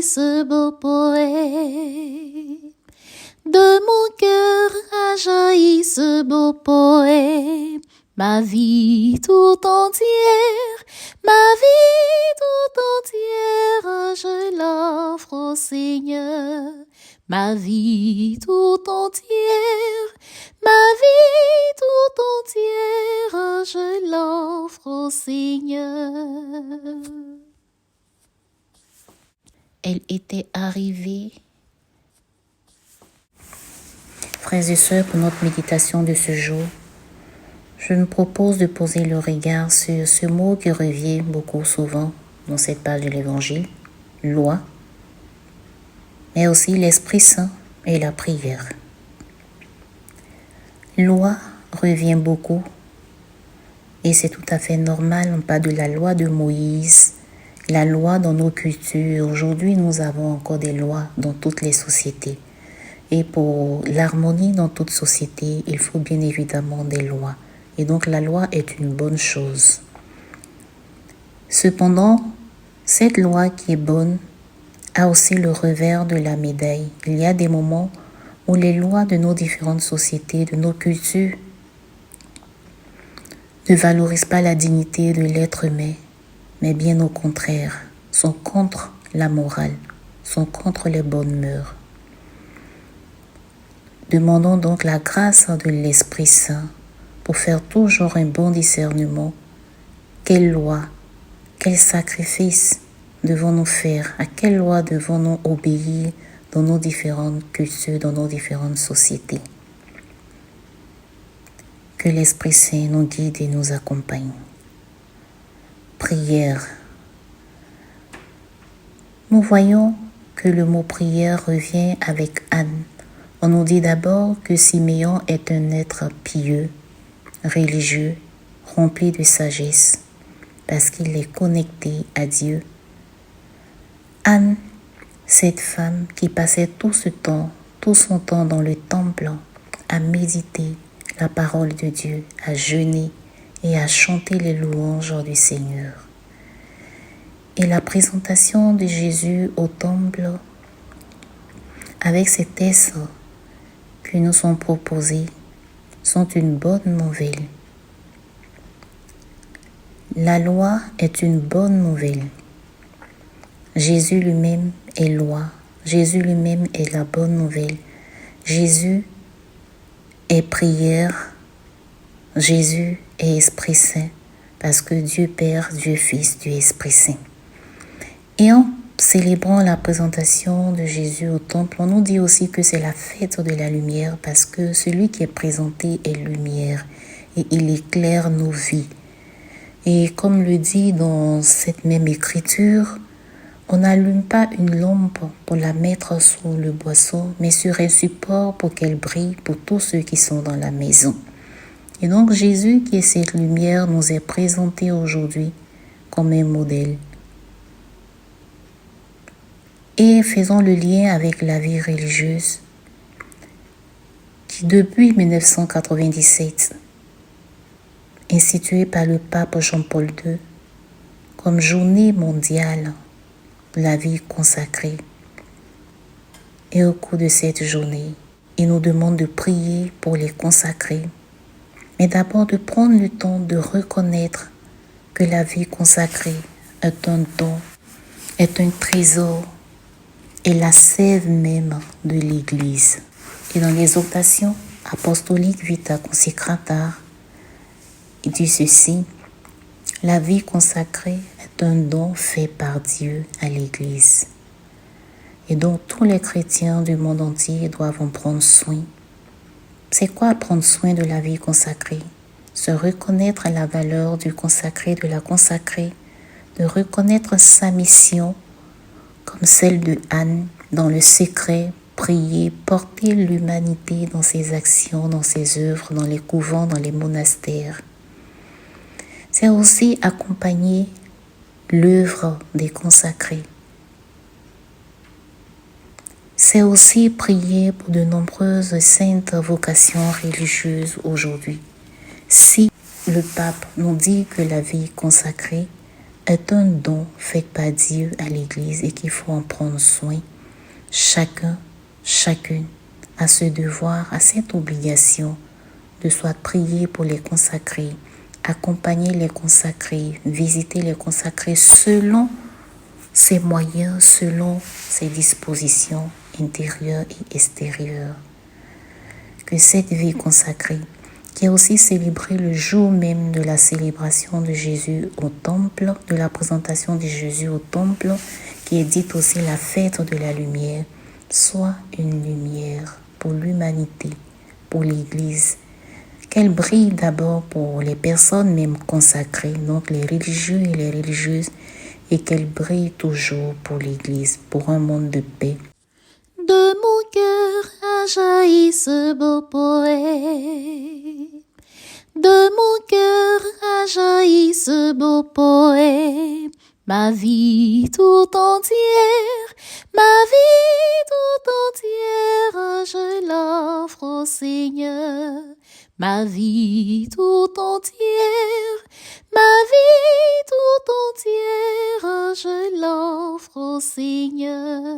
ce beau poème. De mon cœur a jailli ce beau poème. Ma vie tout entière, je l'offre au Seigneur. Ma vie tout entière, je l'offre au Seigneur. Elle était arrivée. Frères et sœurs, pour notre méditation de ce jour, je me propose de poser le regard sur ce mot qui revient beaucoup souvent dans cette page de l'Évangile, loi, mais aussi l'Esprit Saint et la prière. Loi revient beaucoup et c'est tout à fait normal. On parle de la loi de Moïse, la loi dans nos cultures. Aujourd'hui, nous avons encore des lois dans toutes les sociétés. Et pour l'harmonie dans toute société, il faut bien évidemment des lois. Et donc la loi est une bonne chose. Cependant, cette loi qui est bonne a aussi le revers de la médaille. Il y a des moments où les lois de nos différentes sociétés, de nos cultures, ne valorisent pas la dignité de l'être humain, mais bien au contraire, sont contre la morale, sont contre les bonnes mœurs. Demandons donc la grâce de l'Esprit Saint pour faire toujours un bon discernement. Quelle loi, quel sacrifice devons-nous faire? À quelle loi devons-nous obéir dans nos différentes cultures, dans nos différentes sociétés? Que l'Esprit Saint nous guide et nous accompagne. Prière. Nous voyons que le mot prière revient avec Anne. On nous dit d'abord que Siméon est un être pieux, religieux, rempli de sagesse, parce qu'il est connecté à Dieu. Anne, cette femme qui passait tout son temps dans le temple, à méditer la parole de Dieu, à jeûner et à chanter les louanges du Seigneur. Et la présentation de Jésus au temple, avec ces textes qui nous sont proposés, sont une bonne nouvelle. La loi est une bonne nouvelle. Jésus lui-même est loi. Jésus lui-même est la bonne nouvelle. Jésus est prière. Jésus est Esprit Saint. Parce que Dieu Père, Dieu Fils, Dieu Esprit Saint. Et en célébrant la présentation de Jésus au temple, on nous dit aussi que c'est la fête de la lumière parce que celui qui est présenté est lumière et il éclaire nos vies. Et comme le dit dans cette même écriture, on n'allume pas une lampe pour la mettre sous le boisseau, mais sur un support pour qu'elle brille pour tous ceux qui sont dans la maison. Et donc Jésus, qui est cette lumière, nous est présenté aujourd'hui comme un modèle. Et faisons le lien avec la vie religieuse qui, depuis 1997, instituée par le pape Jean-Paul II comme journée mondiale de la vie consacrée. Et au cours de cette journée, il nous demande de prier pour les consacrés, mais d'abord de prendre le temps de reconnaître que la vie consacrée est un don, est un trésor, et la sève même de l'Église. Et dans l'exhortation apostolique Vita Consecrata, il dit ceci: la vie consacrée est un don fait par Dieu à l'Église. Et donc tous les chrétiens du monde entier doivent en prendre soin. C'est quoi prendre soin de la vie consacrée? Se reconnaître la valeur du consacré, de la consacrée, de reconnaître sa mission comme celle de Anne, dans le secret, prier, porter l'humanité dans ses actions, dans ses œuvres, dans les couvents, dans les monastères. C'est aussi accompagner l'œuvre des consacrés. C'est aussi prier pour de nombreuses saintes vocations religieuses aujourd'hui. Si le pape nous dit que la vie consacrée est un don fait par Dieu à l'Église et qu'il faut en prendre soin. Chacun, chacune a ce devoir, a cette obligation de soit prier pour les consacrés, accompagner les consacrés, visiter les consacrés selon ses moyens, selon ses dispositions intérieures et extérieures. Que cette vie consacrée, qui est aussi célébrée le jour même de la célébration de Jésus au temple, de la présentation de Jésus au temple, qui est dite aussi la fête de la lumière, soit une lumière pour l'humanité, pour l'Église, qu'elle brille d'abord pour les personnes même consacrées, donc les religieux et les religieuses, et qu'elle brille toujours pour l'Église, pour un monde de paix. De mon cœur a jailli ce beau poème. De mon cœur a jailli ce beau poème. Ma vie tout entière, ma vie tout entière, je l'offre au Seigneur. Ma vie tout entière, ma vie tout entière, je l'offre au Seigneur.